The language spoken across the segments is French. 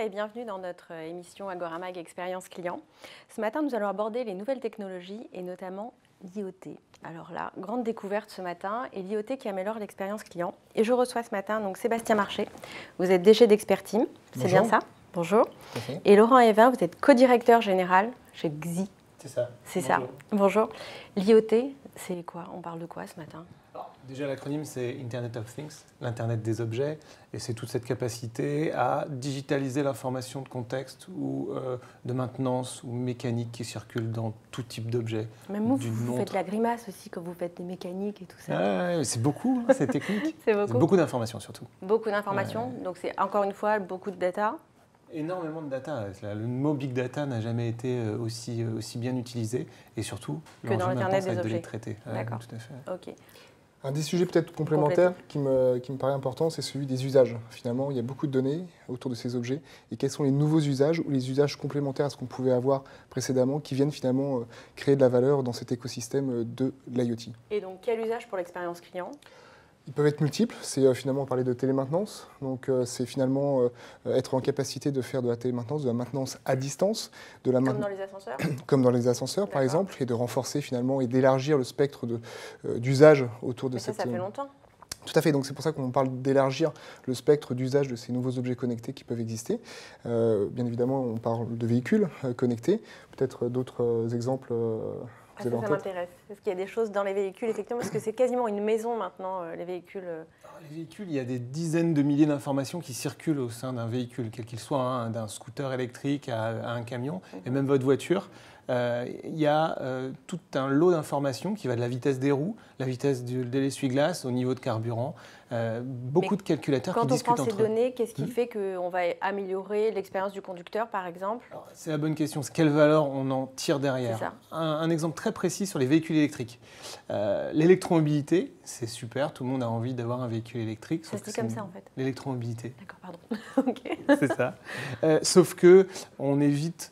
et bienvenue dans notre émission Agoramag Expérience Client. Ce matin, nous allons aborder les nouvelles technologies et notamment l'IoT. Alors là, grande découverte ce matin et l'IoT qui améliore l'expérience client. Et je reçois ce matin donc Sébastien Marché. Vous êtes DG d'Expertime, c'est bien ça? Bonjour. Et Laurent Evin, vous êtes co-directeur général chez XI. C'est ça. C'est ça. Bonjour. L'IoT, c'est quoi? On parle de quoi ce matin? Déjà, l'acronyme, c'est Internet of Things, l'Internet des objets. Et c'est toute cette capacité à digitaliser l'information de contexte ou de maintenance ou mécanique qui circule dans tout type d'objet. Même vous faites la grimace aussi quand vous faites des mécaniques et tout ça. Ah, c'est beaucoup, c'est technique. C'est beaucoup. Beaucoup d'informations surtout. Beaucoup d'informations. Donc c'est encore une fois beaucoup de data. Énormément de data. Le mot big data n'a jamais été aussi bien utilisé. Et surtout, que dans l'Internet des de objets. les traiter. D'accord. Tout à fait. Ok. Un des sujets peut-être complémentaires qui me paraît important, c'est celui des usages. Finalement, il y a beaucoup de données autour de ces objets. Et quels sont les nouveaux usages ou les usages complémentaires à ce qu'on pouvait avoir précédemment qui viennent finalement créer de la valeur dans cet écosystème de l'IoT. Et donc, quel usage pour l'expérience client ? Ils peuvent être multiples, c'est finalement parler de télémaintenance, donc c'est finalement être en capacité de faire de la télémaintenance, de la maintenance à distance. Comme dans les ascenseurs ? Comme dans les ascenseurs par exemple, et de renforcer finalement et d'élargir le spectre d'usage autour de cette... Ça fait longtemps. Tout à fait, donc c'est pour ça qu'on parle d'élargir le spectre d'usage de ces nouveaux objets connectés qui peuvent exister. Bien évidemment, on parle de véhicules connectés, peut-être d'autres exemples. Ça m'intéresse. Est-ce qu'il y a des choses dans les véhicules, effectivement, parce que c'est quasiment une maison maintenant, les véhicules. Les véhicules, il y a des dizaines de milliers d'informations qui circulent au sein d'un véhicule, quel qu'il soit, hein, d'un scooter électrique à un camion, et même votre voiture. Il y a tout un lot d'informations qui va de la vitesse des roues, la vitesse de l'essuie-glace, au niveau de carburant. Beaucoup de calculateurs qui discutent entre eux. Quand on prend ces données, qu'est-ce qui fait qu'on va améliorer l'expérience du conducteur, par exemple? C'est la bonne question. Quelle valeur on en tire derrière? C'est ça. Un exemple très précis sur les véhicules électriques. L'électromobilité, c'est super. Tout le monde a envie d'avoir un véhicule électrique. Ça se dit comme ça, en fait. L'électromobilité. D'accord, pardon. Ok. C'est ça. Sauf que on est vite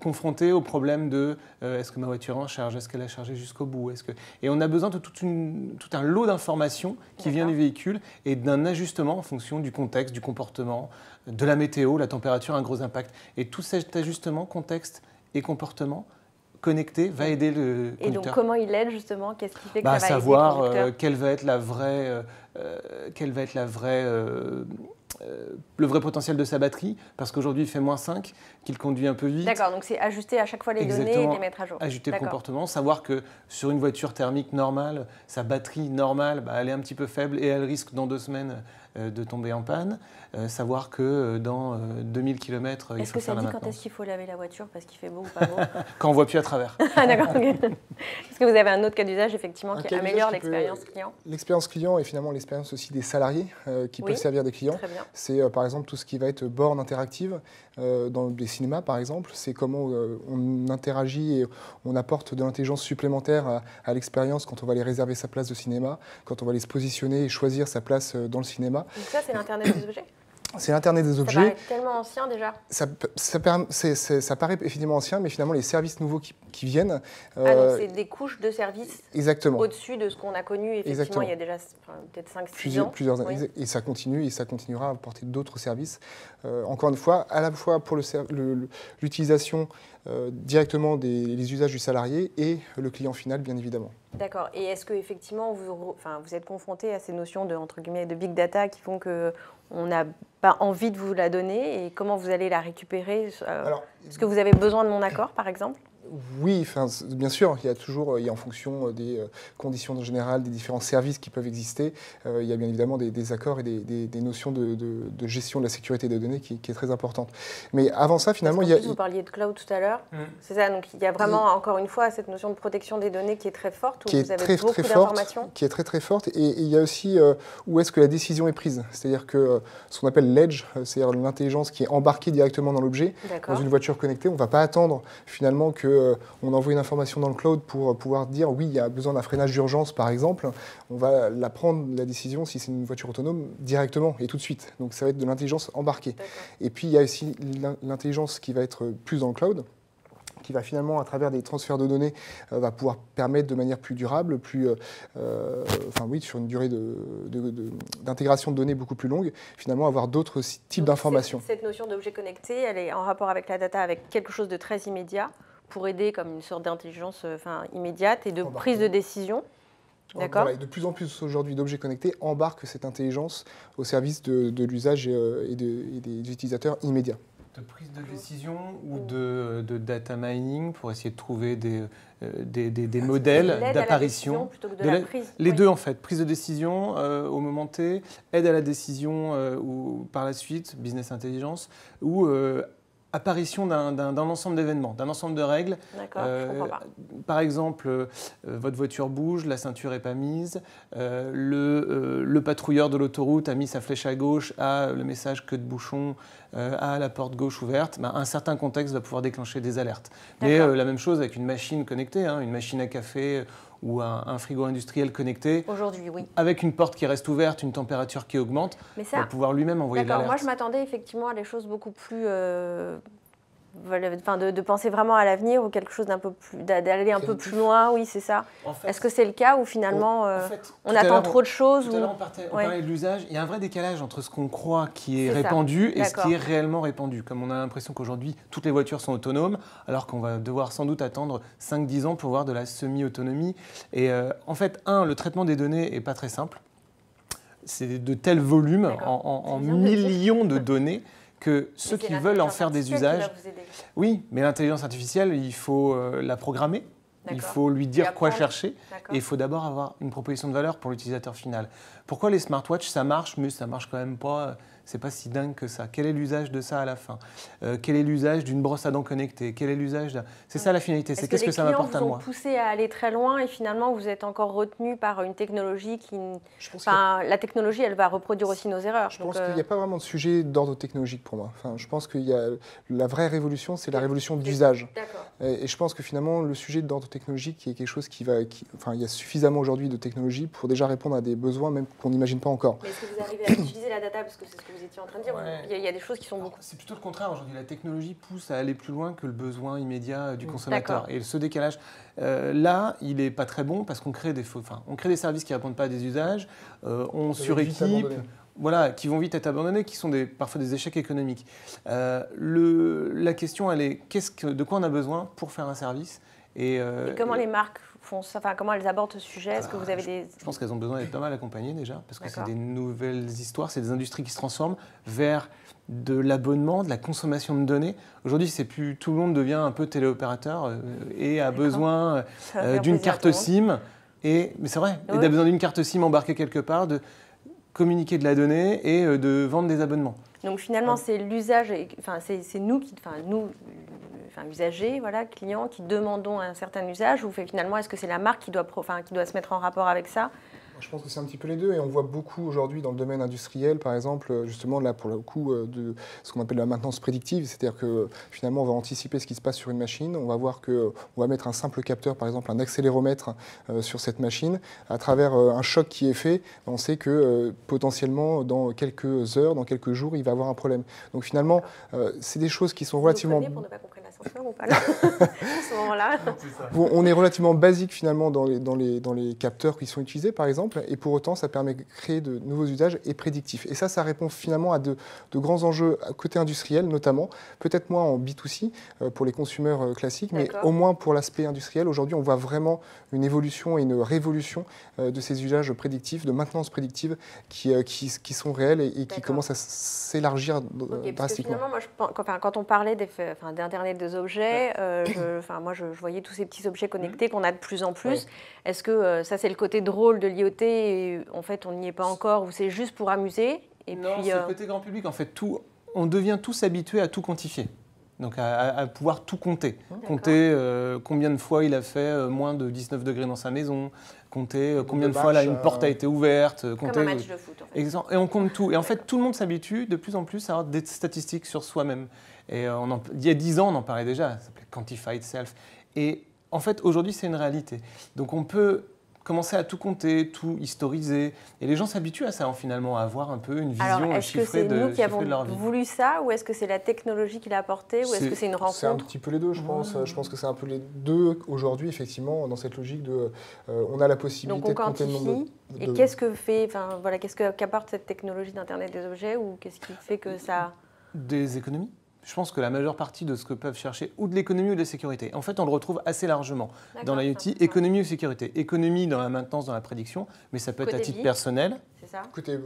confronté au problème de est-ce que ma voiture en charge, est-ce qu'elle a chargé jusqu'au bout, et on a besoin de tout un lot d'informations qui vient du véhicule et d'un ajustement en fonction du contexte, du comportement, de la météo, la température a un gros impact. Et tout cet ajustement, contexte et comportement connecté va aider le conducteur. Et donc comment il aide justement? Qu'est-ce qui fait que ça va savoir aider le conducteur? quelle va être le vrai potentiel de sa batterie, parce qu'aujourd'hui il fait -5, qu'il conduit un peu vite. D'accord, donc c'est ajuster à chaque fois les données et les mettre à jour. Ajuster le comportement, savoir que sur une voiture thermique normale, sa batterie normale, elle est un petit peu faible et elle risque dans 2 semaines de tomber en panne. Savoir que dans 2000 km, il faut faire la maintenance. Est-ce que ça dit quand est-ce qu'il faut laver la voiture parce qu'il fait beau ou pas beau? Quand on ne voit plus à travers. Ah d'accord. Est-ce que vous avez un autre cas d'usage effectivement qui améliore l'expérience client? L'expérience client et finalement l'expérience aussi des salariés qui peuvent servir des clients. C'est par exemple tout ce qui va être borne interactive dans des cinémas par exemple. C'est comment on interagit et on apporte de l'intelligence supplémentaire à l'expérience quand on va aller réserver sa place de cinéma, quand on va aller se positionner et choisir sa place dans le cinéma. Donc ça c'est l'Internet des objets? C'est l'Internet des objets. Ça paraît tellement ancien déjà. Ça paraît effectivement ancien, mais finalement les services nouveaux qui viennent... donc c'est des couches de services au-dessus de ce qu'on a connu. Effectivement, il y a déjà peut-être 5-6 ans. Plusieurs années. Et ça continue et ça continuera à apporter d'autres services. Encore une fois, à la fois pour l'utilisation directement des usages du salarié et le client final, bien évidemment. D'accord. Et est-ce que effectivement vous êtes confronté à ces notions de, entre guillemets, de big data qui font qu'on n'a pas envie de vous la donner et comment vous allez la récupérer? Est-ce que vous avez besoin de mon accord, par exemple? Oui, bien sûr, il y a en fonction des conditions générales, des différents services qui peuvent exister, il y a bien évidemment des accords et des notions de gestion de la sécurité des données qui est très importante. Mais avant ça, finalement, vous parliez de cloud tout à l'heure, c'est ça, donc il y a vraiment, encore une fois, cette notion de protection des données qui est très forte, où vous avez beaucoup d'informations. Qui est très très forte, et il y a aussi où est-ce que la décision est prise, c'est-à-dire que ce qu'on appelle l'edge, c'est-à-dire l'intelligence qui est embarquée directement dans l'objet, dans une voiture connectée, on ne va pas attendre finalement que on envoie une information dans le cloud pour pouvoir dire oui, il y a besoin d'un freinage d'urgence par exemple. On va la prendre, la décision, si c'est une voiture autonome, directement et tout de suite. Donc ça va être de l'intelligence embarquée. Et puis il y a aussi l'intelligence qui va être plus dans le cloud, qui va finalement, à travers des transferts de données, va pouvoir permettre de manière plus durable, sur une durée d'intégration de données beaucoup plus longue, finalement avoir d'autres types d'informations. Cette notion d'objet connecté, elle est en rapport avec la data, avec quelque chose de très immédiat, pour aider comme une sorte d'intelligence immédiate et de prise de décision. D'accord. Voilà, de plus en plus aujourd'hui d'objets connectés embarquent cette intelligence au service de l'usage et des utilisateurs immédiats. De prise de décision ou de data mining pour essayer de trouver des modèles d'apparition. Les deux en fait, prise de décision au moment T, aide à la décision ou par la suite, business intelligence, ou apparition d'un ensemble d'événements, d'un ensemble de règles. Je comprends pas. Par exemple, votre voiture bouge, la ceinture n'est pas mise, le patrouilleur de l'autoroute a mis sa flèche à gauche, a le message queue de bouchon, a la porte gauche ouverte. Un certain contexte va pouvoir déclencher des alertes. Mais la même chose avec une machine connectée, une machine à café ou un frigo industriel connecté. Aujourd'hui, oui. Avec une porte qui reste ouverte, une température qui augmente, va pouvoir lui-même envoyer l'alerte. Moi, je m'attendais effectivement à des choses beaucoup plus... de penser vraiment à l'avenir ou quelque chose d'un peu plus... d'aller un peu plus loin, oui, c'est ça. En fait, est-ce que c'est le cas où finalement on attend trop de choses Tout à l'heure, on parlait de l'usage. Il y a un vrai décalage entre ce qu'on croit qui est répandu et ce qui est réellement répandu. Comme on a l'impression qu'aujourd'hui, toutes les voitures sont autonomes, alors qu'on va devoir sans doute attendre 5-10 ans pour voir de la semi-autonomie. Et en fait, le traitement des données n'est pas très simple. C'est de tels volumes, en millions de données, que ceux qui veulent en faire des usages... Oui, mais l'intelligence artificielle, il faut la programmer, il faut lui dire quoi chercher, et il faut d'abord avoir une proposition de valeur pour l'utilisateur final. Pourquoi les smartwatches, ça marche, mais ça marche quand même pas, c'est pas si dingue que ça. Quel est l'usage de ça à la fin? Quel est l'usage d'une brosse à dents connectée? Quel est l'usage de... C'est ça la finalité, c'est qu'est-ce que ça m'apporte à moi? Est-ce que les clients vous ont poussé à aller très loin et finalement vous êtes encore retenu par une technologie qui... la technologie, elle va reproduire aussi nos erreurs. Je pense qu'il n'y a pas vraiment de sujet d'ordre technologique pour moi. Je pense qu'il y a la vraie révolution, c'est la révolution d'usage. Et je pense que finalement, le sujet d'ordre technologique est quelque chose il y a suffisamment aujourd'hui de technologie pour déjà répondre à des besoins même qu'on n'imagine pas encore. Mais est-ce que vous arrivez à utiliser la data, parce que c'est ce que vous étiez en train de dire, il y a des choses qui sont beaucoup... C'est plutôt le contraire aujourd'hui. La technologie pousse à aller plus loin que le besoin immédiat du consommateur. Et ce décalage, là, il n'est pas très bon parce qu'on crée on crée des services qui ne répondent pas à des usages, on suréquipe, qui vont vite être abandonnés, qui sont parfois des échecs économiques. La question, elle est de quoi on a besoin pour faire un service et comment les marques font ça, comment elles abordent ce sujet? Est-ce que vous avez Je pense qu'elles ont besoin d'être pas mal accompagnées déjà, parce que c'est des nouvelles histoires, c'est des industries qui se transforment vers de l'abonnement, de la consommation de données. Aujourd'hui, c'est plus tout le monde devient un peu téléopérateur et a besoin d'une carte SIM. Mais c'est vrai, il a besoin d'une carte SIM embarquée quelque part, de communiquer de la donnée et de vendre des abonnements. Donc finalement, c'est l'usage, c'est nous usagers, clients, qui demandons un certain usage, ou finalement, est-ce que c'est la marque qui doit se mettre en rapport avec ça? Je pense que c'est un petit peu les deux, et on voit beaucoup aujourd'hui dans le domaine industriel, par exemple, justement là pour le coup de ce qu'on appelle la maintenance prédictive, c'est-à-dire que finalement on va anticiper ce qui se passe sur une machine, on va voir qu'on va mettre un simple capteur, par exemple un accéléromètre sur cette machine, à travers un choc qui est fait, on sait que potentiellement dans quelques heures, dans quelques jours, il va avoir un problème. Donc finalement, c'est des choses qui sont relativement... Pour ne pas qu'on prenne l'ascenseur ou pas là, à ce moment-là. Bon, on est relativement basique finalement dans les capteurs qui sont utilisés, par exemple, et pour autant, ça permet de créer de nouveaux usages et prédictifs. Et ça répond finalement à de grands enjeux côté industriel, notamment, peut-être moins en B2C pour les consommateurs classiques, mais au moins pour l'aspect industriel. Aujourd'hui, on voit vraiment une évolution et une révolution de ces usages prédictifs, de maintenance prédictive qui sont réels et qui commencent à s'élargir drastiquement. Finalement, moi, quand on parlait d'Internet des objets, moi, je voyais tous ces petits objets connectés qu'on a de plus en plus. Est-ce que ça, c'est le côté drôle de l'IoT et en fait, on n'y est pas encore, ou c'est juste pour amuser? Non, c'est le côté grand public. En fait, on devient tous habitués à tout quantifier. Donc à pouvoir tout compter. Compter combien de fois il a fait moins de 19 degrés dans sa maison, compter combien de fois une porte a été ouverte. Compter, comme un match de foot, en fait. Et on compte tout. Et en fait, tout le monde s'habitue de plus en plus à avoir des statistiques sur soi-même. Et il y a 10 ans, on en parlait déjà, ça s'appelait Quantified Self. Et en fait, aujourd'hui, c'est une réalité. Donc on peut commencer à tout compter, tout historiser. Et les gens s'habituent à ça, finalement, à avoir un peu une vision chiffrée de leur vie. Est-ce que c'est nous qui avons voulu ça, ou est-ce que c'est la technologie qui l'a apporté, ou est-ce que c'est une rencontre? C'est un petit peu les deux, je pense. Je pense que c'est un peu les deux aujourd'hui, effectivement, dans cette logique de... on a la possibilité de compter le nombre de... Et qu'est-ce que fait, qu'est-ce qu'apporte cette technologie d'Internet des objets, ou qu'est-ce qui fait que ça... Des économies. Je pense que la majeure partie de ce que peuvent chercher, ou de l'économie ou de la sécurité, en fait, on le retrouve assez largement dans l'IoT, économie ou sécurité. Économie dans la maintenance, dans la prédiction, mais ça peut être à titre personnel. C'est ça. Côté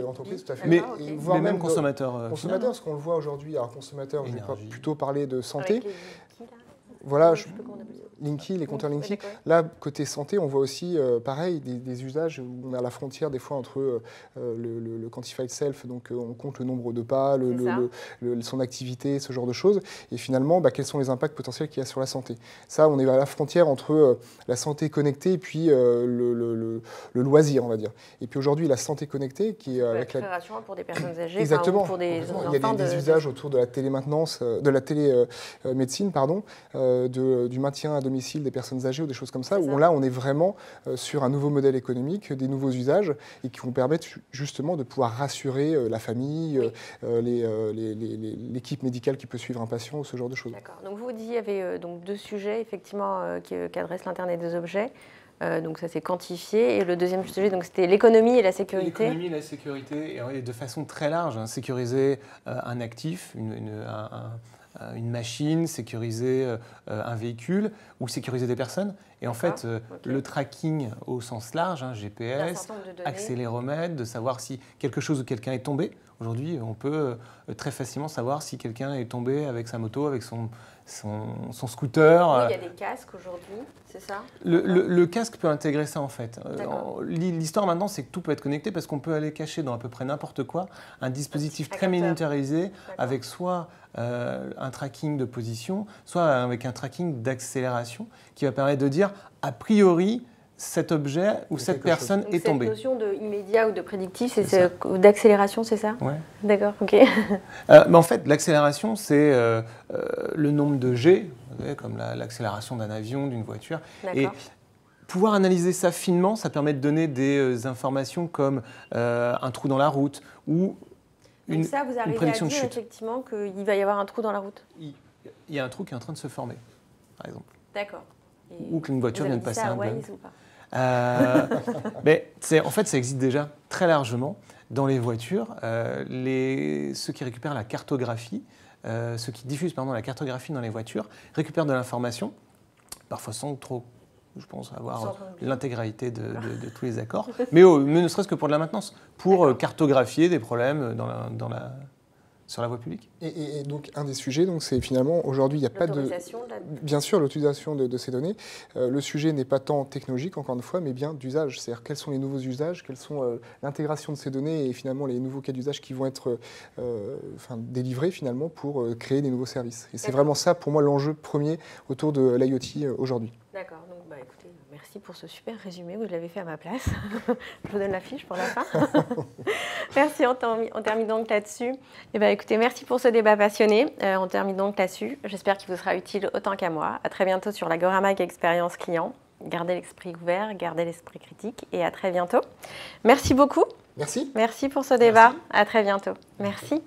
entreprise, tout à fait. Mais même consommateur. Consommateur, ce qu'on le voit aujourd'hui, alors consommateur, je vais plutôt parler de santé. Avec les voilà, Linky, les compteurs Linky. Là, côté santé, on voit aussi, pareil, des usages où on est à la frontière des fois entre le quantified self, donc on compte le nombre de pas, son activité, ce genre de choses, et finalement, quels sont les impacts potentiels qu'il y a sur la santé. Ça, on est à la frontière entre la santé connectée et puis le loisir, on va dire. Et puis aujourd'hui, la santé connectée, qui est avec la pour des personnes âgées, exactement. Ou pour des enfants. Il y a des usages autour de la télémaintenance, de la télémédecine, pardon, du maintien à domicile des personnes âgées ou des choses comme ça, où là on est vraiment sur un nouveau modèle économique, des nouveaux usages, et qui vont permettre justement de pouvoir rassurer la famille, l'équipe médicale qui peut suivre un patient, ou ce genre de choses. D'accord. Donc vous disiez, il y avait donc deux sujets effectivement qu'adresse l'Internet des objets. Donc ça s'est quantifié. Et le deuxième sujet, donc c'était l'économie et la sécurité. L'économie et la sécurité, et de façon très large, sécuriser un actif, une machine, sécuriser un véhicule ou sécuriser des personnes. Et en fait, le tracking au sens large, GPS, accéléromètre, de savoir si quelque chose ou quelqu'un est tombé. Aujourd'hui, on peut très facilement savoir si quelqu'un est tombé avec sa moto, avec son scooter. Oui, il y a des casques aujourd'hui, c'est ça? Le casque peut intégrer ça en fait. L'histoire maintenant, c'est que tout peut être connecté parce qu'on peut aller cacher dans à peu près n'importe quoi un dispositif très miniaturisé avec soit un tracking de position, soit avec un tracking d'accélération qui va permettre de dire a priori cet objet ou cette personne est tombée. Cette notion d'immédiat ou de prédictif, d'accélération, c'est ça? Ouais. D'accord, ok. Mais en fait, l'accélération, c'est le nombre de G, comme l'accélération d'un avion, d'une voiture. Et pouvoir analyser ça finement, ça permet de donner des informations comme un trou dans la route ou une prédiction de chute. Donc ça, vous arrivez à dire effectivement qu'il va y avoir un trou dans la route? Il y a un trou qui est en train de se former, par exemple. D'accord. Ou qu'une voiture vient de passer un bug. Ou pas? Mais en fait, ça existe déjà très largement dans les voitures. Ceux qui récupèrent la cartographie, ceux qui diffusent la cartographie dans les voitures, récupèrent de l'information, parfois sans trop, je pense, avoir l'intégralité de tous les accords, mais ne serait-ce que pour de la maintenance, pour cartographier des problèmes sur la voie publique. Et donc, un des sujets, c'est finalement, aujourd'hui, il n'y a pas de... Bien sûr, l'utilisation de ces données. Le sujet n'est pas tant technologique, encore une fois, mais bien d'usage. C'est-à-dire, quels sont les nouveaux usages, quelles sont l'intégration de ces données et finalement les nouveaux cas d'usage qui vont être délivrés, finalement, pour créer des nouveaux services. Et c'est vraiment ça, pour moi, l'enjeu premier autour de l'IoT aujourd'hui. D'accord. Donc, écoutez, merci pour ce super résumé. Vous l'avez fait à ma place. Je vous donne la fiche pour la fin. Merci, on termine donc là-dessus. Écoutez, merci pour ce débat passionné. On termine donc là-dessus. J'espère qu'il vous sera utile autant qu'à moi. À très bientôt sur l'Agoramac Expérience Client. Gardez l'esprit ouvert, gardez l'esprit critique et à très bientôt. Merci beaucoup. Merci. Merci pour ce débat. Merci. À très bientôt. Merci.